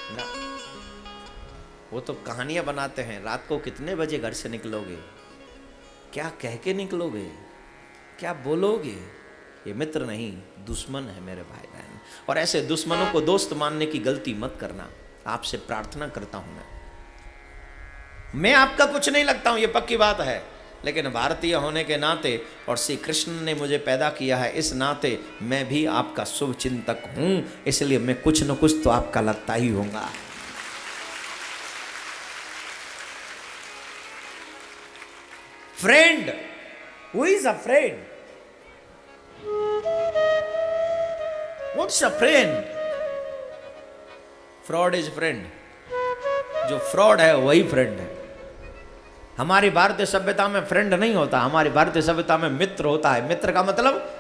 ना, वो तो कहानियां बनाते हैं। रात को कितने बजे घर से निकलोगे, क्या कह के निकलोगे, क्या बोलोगे। ये मित्र नहीं, दुश्मन है मेरे भाई बहन। और ऐसे दुश्मनों को दोस्त मानने की गलती मत करना, आपसे प्रार्थना करता हूं मैं आपका कुछ नहीं लगता हूं, ये पक्की बात है, लेकिन भारतीय होने के नाते और श्री कृष्ण ने मुझे पैदा किया है इस नाते मैं भी आपका शुभ चिंतक हूं, इसलिए मैं कुछ न कुछ तो आपका लगता ही होगा। Friend, who is a friend? What's a friend? Fraud is friend. जो फ्रॉड है वही फ्रेंड है। हमारी भारतीय सभ्यता में फ्रेंड नहीं होता, हमारी भारतीय सभ्यता में मित्र होता है। मित्र का मतलब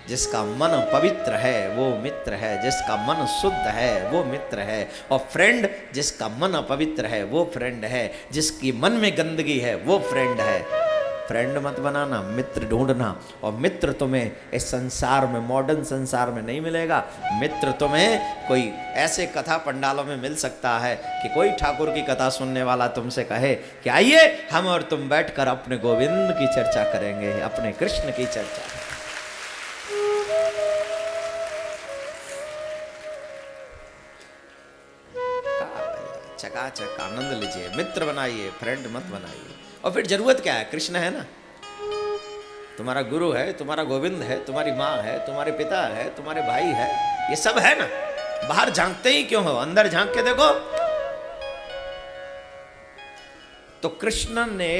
जिसका मन पवित्र है वो मित्र है, जिसका मन शुद्ध है वो मित्र है। और फ्रेंड जिसका मन अपवित्र है वो फ्रेंड है, जिसकी मन में गंदगी है वो फ्रेंड है। फ्रेंड मत बनाना, मित्र ढूंढना। और मित्र तुम्हें इस संसार में, मॉडर्न संसार में नहीं मिलेगा। मित्र तुम्हें कोई ऐसे कथा पंडालों में मिल सकता है कि कोई ठाकुर की कथा सुनने वाला तुमसे कहे कि आइए हम और तुम बैठकर अपने गोविंद की चर्चा करेंगे, अपने कृष्ण की चर्चा। चकाचक आनंद लीजिए, मित्र बनाइए, फ्रेंड मत बनाइए। और फिर जरूरत क्या है? कृष्ण है ना, तुम्हारा गुरु है, तुम्हारा गोविंद है, तुम्हारी माँ है, तुम्हारे पिता है, तुम्हारे भाई है, ये सब है ना। बाहर झांकते ही क्यों हो, अंदर झांक के देखो। तो कृष्ण ने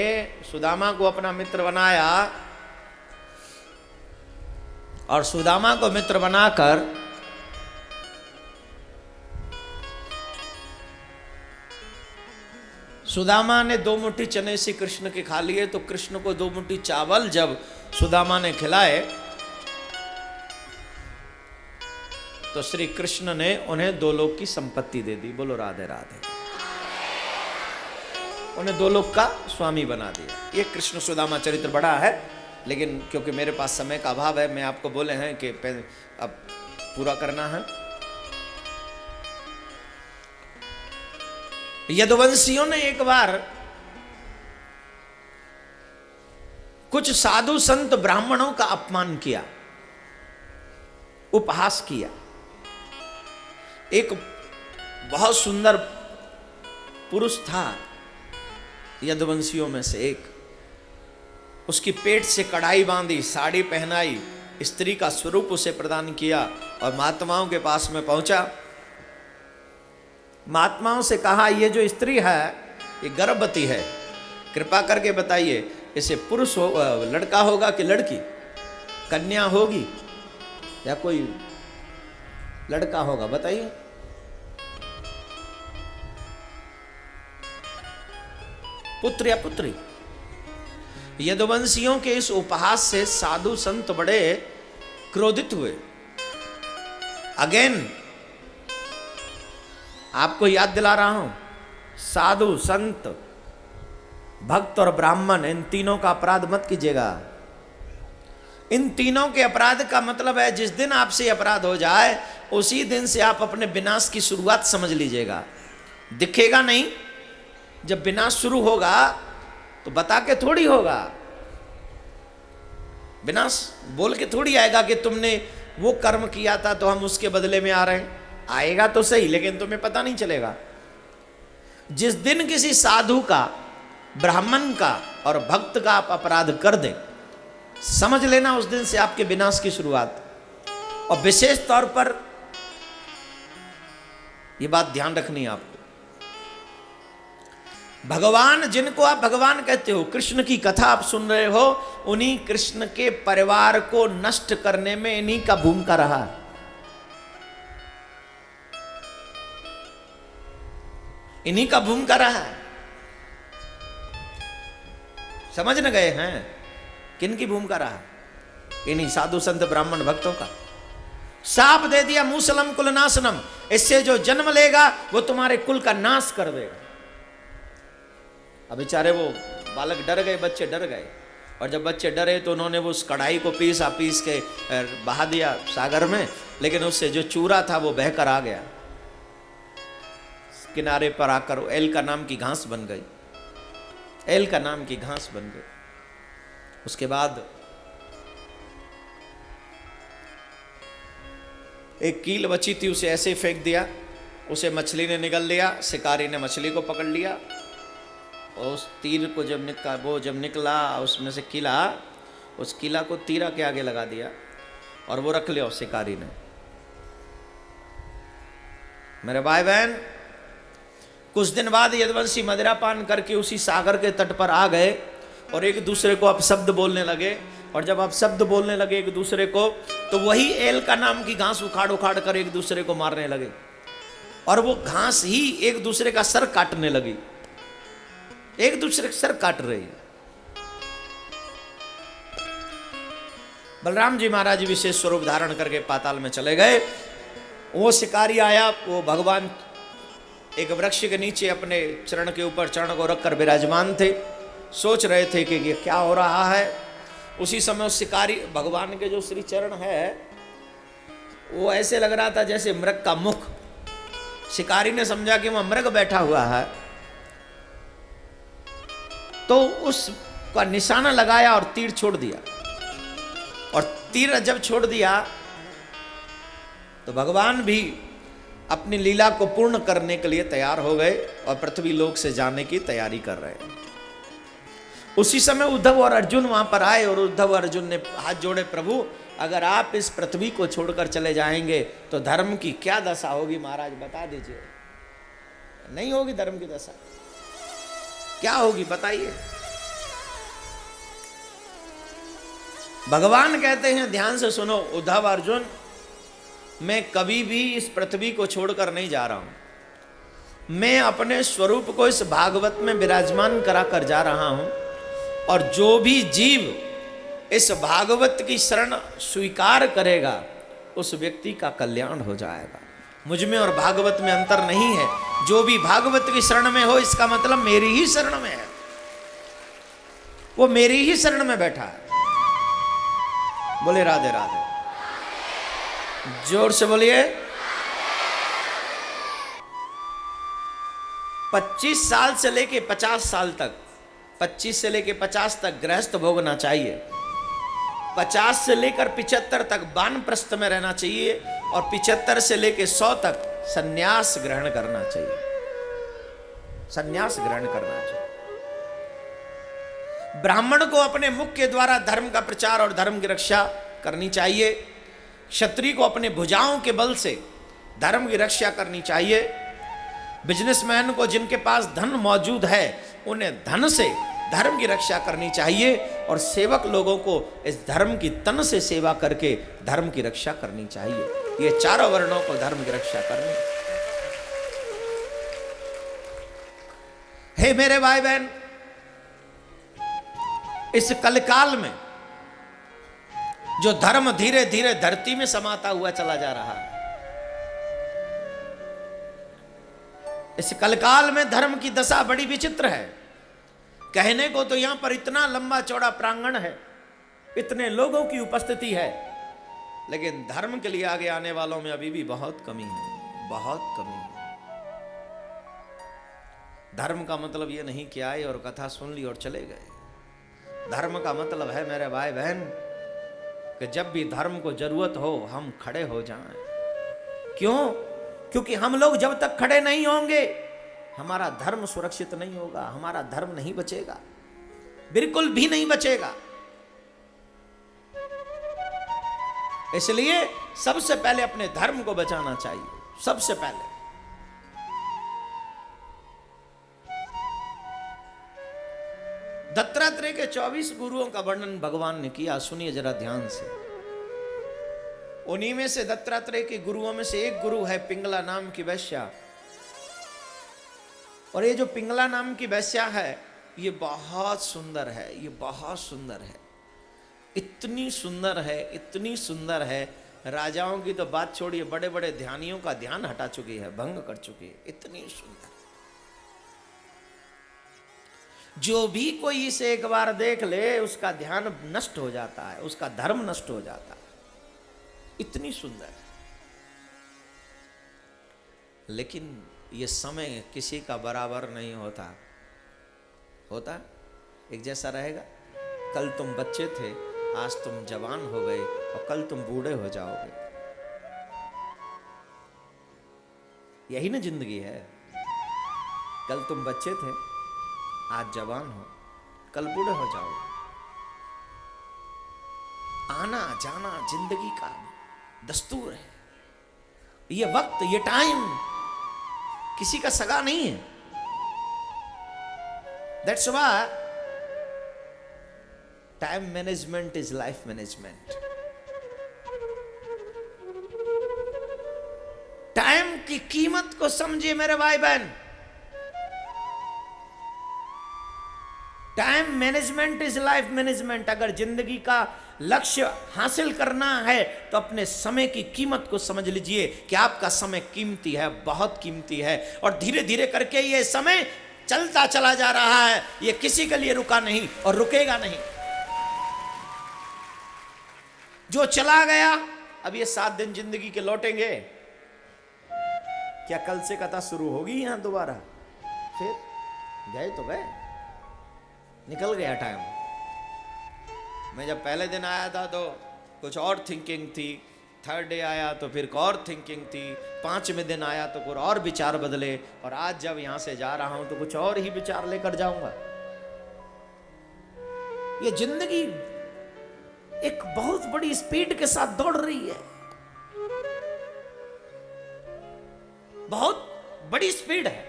सुदामा को अपना मित्र बनाया और सुदामा को मित्र बनाकर सुदामा ने 2 मुट्ठी चने श्री कृष्ण के खा लिए, तो कृष्ण को 2 मुट्ठी चावल जब सुदामा ने खिलाए तो श्री कृष्ण ने उन्हें 2 लोक की संपत्ति दे दी। बोलो राधे राधे। उन्हें 2 लोक का स्वामी बना दिया। ये कृष्ण सुदामा चरित्र बड़ा है, लेकिन क्योंकि मेरे पास समय का अभाव है, मैं आपको बोले हैं कि अब पूरा करना है। यदुवंशियों ने एक बार कुछ साधु संत ब्राह्मणों का अपमान किया, उपहास किया। एक बहुत सुंदर पुरुष था यदुवंशियों में से एक, उसकी पेट से कढ़ाई बांधी, साड़ी पहनाई, स्त्री का स्वरूप उसे प्रदान किया और महात्माओं के पास में पहुंचा। महात्माओं से कहा, ये जो स्त्री है ये गर्भवती है, कृपा करके बताइए इसे पुरुष हो, लड़का होगा कि लड़की, कन्या होगी या कोई लड़का होगा, बताइए। पुत्र या पुत्री? यदुवंशियों के इस उपहास से साधु संत बड़े क्रोधित हुए। अगेन आपको याद दिला रहा हूं, साधु संत भक्त और ब्राह्मण, इन तीनों का अपराध मत कीजिएगा। इन तीनों के अपराध का मतलब है जिस दिन आपसे अपराध हो जाए उसी दिन से आप अपने विनाश की शुरुआत समझ लीजिएगा। दिखेगा नहीं, जब विनाश शुरू होगा तो बता के थोड़ी होगा, विनाश बोल के थोड़ी आएगा कि तुमने वो कर्म किया था तो हम उसके बदले में आ रहे हैं। आएगा तो सही, लेकिन तुम्हें पता नहीं चलेगा। जिस दिन किसी साधु का, ब्राह्मण का और भक्त का आप अपराध कर दें, समझ लेना उस दिन से आपके विनाश की शुरुआत। और विशेष तौर पर यह बात ध्यान रखनी है आपको, भगवान जिनको आप भगवान कहते हो, कृष्ण की कथा आप सुन रहे हो, उन्हीं कृष्ण के परिवार को नष्ट करने में इन्हीं का भूमिका रहा। इन्हीं का भूमिका रहा। समझ न गए हैं किन की भूमिका रहा? इन्हीं साधु संत ब्राह्मण भक्तों का। साप दे दिया मूसलम कुल नाशनम, इससे जो जन्म लेगा वो तुम्हारे कुल का नाश कर देगा। अब बेचारे वो बालक डर गए, बच्चे डर गए, और जब बच्चे डरे तो उन्होंने वो उस कढ़ाई को पीस के बहा दिया सागर में, लेकिन उससे जो चूरा था वो बहकर आ गया। किनारे पर आकर एल का नाम की घास बन गई, एल का नाम की घास बन गई। उसके बाद एक कील बची थी, उसे ऐसे फेंक दिया, उसे मछली ने निगल लिया, शिकारी ने मछली को पकड़ लिया और उस तीर को जब निकला उसमें से किला, उस किला को तीरा के आगे लगा दिया और वो रख लिया उस शिकारी ने। मेरे भाई बहन, कुछ दिन बाद यदुवंशी मदिरा पान करके उसी सागर के तट पर आ गए और एक दूसरे को अपशब्द बोलने लगे। और जब अपशब्द बोलने लगे एक दूसरे को, तो वही एल का नाम की घास उखाड़ उखाड़ कर एक दूसरे को मारने लगे और वो घास ही एक दूसरे का सर काटने लगी, एक दूसरे का सर काट रही है। बलराम जी महाराज विशेष स्वरूप धारण करके पाताल में चले गए। वो शिकारी आया, वो भगवान एक वृक्ष के नीचे अपने चरण के ऊपर चरण को रखकर विराजमान थे, सोच रहे थे कि ये क्या हो रहा है। उसी समय उस शिकारी भगवान के जो श्री चरण है वो ऐसे लग रहा था जैसे मृग का मुख। शिकारी ने समझा कि वह मृग बैठा हुआ है, तो उसका निशाना लगाया और तीर छोड़ दिया। और तीर जब छोड़ दिया तो भगवान भी अपनी लीला को पूर्ण करने के लिए तैयार हो गए और पृथ्वी लोक से जाने की तैयारी कर रहे हैं। उसी समय उद्धव और अर्जुन वहां पर आए और उद्धव अर्जुन ने हाथ जोड़े, प्रभु अगर आप इस पृथ्वी को छोड़कर चले जाएंगे तो धर्म की क्या दशा होगी, महाराज बता दीजिए। नहीं होगी धर्म की दशा, क्या होगी बताइए। भगवान कहते हैं, ध्यान से सुनो उद्धव अर्जुन, मैं कभी भी इस पृथ्वी को छोड़कर नहीं जा रहा हूं। मैं अपने स्वरूप को इस भागवत में विराजमान कराकर जा रहा हूं और जो भी जीव इस भागवत की शरण स्वीकार करेगा उस व्यक्ति का कल्याण हो जाएगा। मुझ में और भागवत में अंतर नहीं है। जो भी भागवत की शरण में हो, इसका मतलब मेरी ही शरण में है, वो मेरी ही शरण में बैठा है। बोले राधे राधे, जोर से बोलिए। 25 साल से लेके 50 साल तक, 25 से लेके 50 तक गृहस्थ भोगना चाहिए, 50 से लेकर 75 तक वानप्रस्थ में रहना चाहिए और 75 से लेके 100 तक सन्यास ग्रहण करना चाहिए, सन्यास ग्रहण करना चाहिए। ब्राह्मण को अपने मुख के द्वारा धर्म का प्रचार और धर्म की रक्षा करनी चाहिए। क्षत्रिय को अपने भुजाओं के बल से धर्म की रक्षा करनी चाहिए। बिजनेसमैन को जिनके पास धन मौजूद है उन्हें धन से धर्म की रक्षा करनी चाहिए और सेवक लोगों को इस धर्म की तन से सेवा करके धर्म की रक्षा करनी चाहिए। ये चारों वर्णों को धर्म की रक्षा करनी। हे मेरे भाई बहन, इस कलकाल में जो धर्म धीरे धीरे धरती में समाता हुआ चला जा रहा है, इस कलकाल में धर्म की दशा बड़ी विचित्र है। कहने को तो यहां पर इतना लंबा चौड़ा प्रांगण है, इतने लोगों की उपस्थिति है, लेकिन धर्म के लिए आगे आने वालों में अभी भी बहुत कमी है, बहुत कमी है। धर्म का मतलब यह नहीं कि आए और कथा सुन ली और चले गए। धर्म का मतलब है मेरे भाई बहन कि जब भी धर्म को जरूरत हो हम खड़े हो जाएं। क्यों? क्योंकि हम लोग जब तक खड़े नहीं होंगे हमारा धर्म सुरक्षित नहीं होगा, हमारा धर्म नहीं बचेगा, बिल्कुल भी नहीं बचेगा। इसलिए सबसे पहले अपने धर्म को बचाना चाहिए, सबसे पहले। दत्तात्रेय के 24 गुरुओं का वर्णन भगवान ने किया, सुनिए जरा ध्यान से। उन्हीं में से दत्तात्रेय के गुरुओं में से एक गुरु है पिंगला नाम की वैश्या। और ये जो पिंगला नाम की वैश्या है ये बहुत सुंदर है, ये बहुत सुंदर है, इतनी सुंदर है, इतनी सुंदर है। राजाओं की तो बात छोड़िए, बड़े बड़े ध्यानियों का ध्यान हटा चुकी है, भंग कर चुकी है, इतनी सुंदर। जो भी कोई इसे एक बार देख ले उसका ध्यान नष्ट हो जाता है, उसका धर्म नष्ट हो जाता है, इतनी सुंदर है। लेकिन ये समय किसी का बराबर नहीं होता। होता एक जैसा रहेगा? कल तुम बच्चे थे, आज तुम जवान हो गए और कल तुम बूढ़े हो जाओगे। यही ना जिंदगी है। कल तुम बच्चे थे, आज जवान हो, कल बूढ़े हो जाओगे। आना जाना जिंदगी का दस्तूर है। ये वक्त, ये टाइम किसी का सगा नहीं है। That's why time management is life management. Time की कीमत को समझिए मेरे भाई बहन। Time management is life management. अगर जिंदगी का लक्ष्य हासिल करना है तो अपने समय की कीमत को समझ लीजिए कि आपका समय कीमती है, बहुत कीमती है। और धीरे धीरे करके ये समय चलता चला जा रहा है, ये किसी के लिए रुका नहीं और रुकेगा नहीं। जो चला गया, अब ये 7 दिन जिंदगी के लौटेंगे क्या? कल से कथा शुरू होगी यहां दोबारा? फिर गए तो गए, निकल गया टाइम। मैं जब पहले दिन आया था तो कुछ और थिंकिंग थी, 3rd डे आया तो फिर और थिंकिंग थी, 5वें दिन आया तो कुछ और विचार बदले, और आज जब यहां से जा रहा हूं तो कुछ और ही विचार लेकर जाऊंगा। ये जिंदगी एक बहुत बड़ी स्पीड के साथ दौड़ रही है, बहुत बड़ी स्पीड है।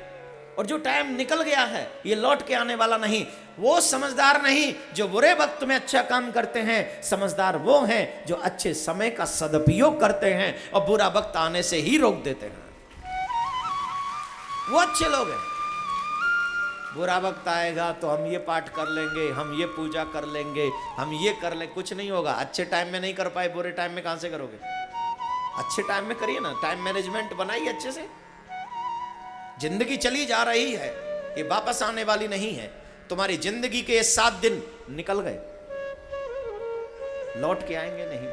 और जो टाइम निकल गया है ये लौट के आने वाला नहीं। वो समझदार नहीं जो बुरे वक्त में अच्छा काम करते हैं, समझदार वो हैं जो अच्छे समय का सदुपयोग करते हैं और बुरा वक्त आने से ही रोक देते हैं। वो अच्छे लोग हैं। बुरा वक्त आएगा तो हम ये पाठ कर लेंगे, हम ये पूजा कर लेंगे, हम ये कर लेंगे, कुछ नहीं होगा। अच्छे टाइम में नहीं कर पाए, बुरे टाइम में कहां से करोगे? अच्छे टाइम में करिए ना, टाइम मैनेजमेंट बनाइए अच्छे से। जिंदगी चली जा रही है, ये वापस आने वाली नहीं है। तुम्हारी जिंदगी के ये 7 दिन निकल गए, लौट के आएंगे नहीं।